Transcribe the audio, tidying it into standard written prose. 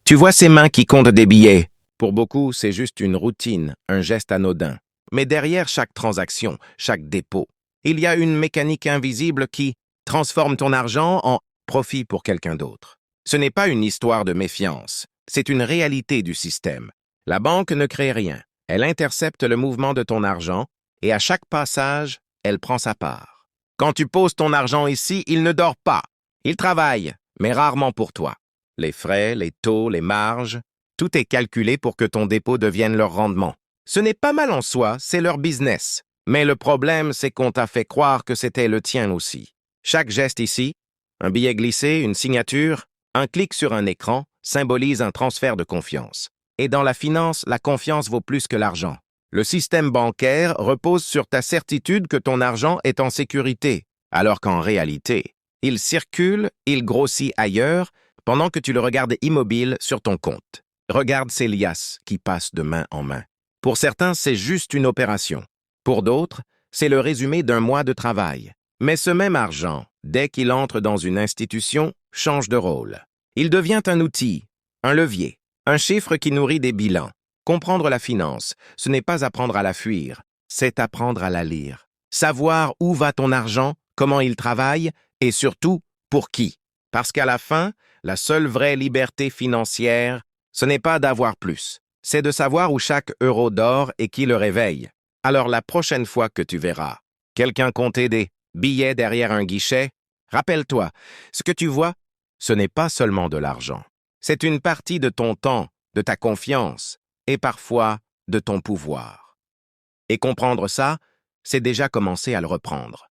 Tu vois ces mains qui comptent des billets. Pour beaucoup, c'est juste une routine, un geste anodin. Mais derrière chaque transaction, chaque dépôt, il y a une mécanique invisible qui transforme ton argent en profit pour quelqu'un d'autre. Ce n'est pas une histoire de méfiance, c'est une réalité du système. La banque ne crée rien, elle intercepte le mouvement de ton argent et à chaque passage, elle prend sa part. Quand tu poses ton argent ici, il ne dort pas. Il travaille, mais rarement pour toi. Les frais, les taux, les marges, tout est calculé pour que ton dépôt devienne leur rendement. Ce n'est pas mal en soi, c'est leur business. Mais le problème, c'est qu'on t'a fait croire que c'était le tien aussi. Chaque geste ici, un billet glissé, une signature, un clic sur un écran, symbolise un transfert de confiance. Et dans la finance, la confiance vaut plus que l'argent. Le système bancaire repose sur ta certitude que ton argent est en sécurité, alors qu'en réalité, il circule, il grossit ailleurs, pendant que tu le regardes immobile sur ton compte. Regarde ces liasses qui passent de main en main. Pour certains, c'est juste une opération. Pour d'autres, c'est le résumé d'un mois de travail. Mais ce même argent, dès qu'il entre dans une institution, change de rôle. Il devient un outil, un levier, un chiffre qui nourrit des bilans. Comprendre la finance, ce n'est pas apprendre à la fuir, c'est apprendre à la lire. Savoir où va ton argent, comment il travaille et surtout, pour qui. Parce qu'à la fin, la seule vraie liberté financière, ce n'est pas d'avoir plus, c'est de savoir où chaque euro dort et qui le réveille. Alors la prochaine fois que tu verras quelqu'un compter des billets derrière un guichet, rappelle-toi, ce que tu vois, ce n'est pas seulement de l'argent. C'est une partie de ton temps, de ta confiance et parfois de ton pouvoir. Et comprendre ça, c'est déjà commencer à le reprendre.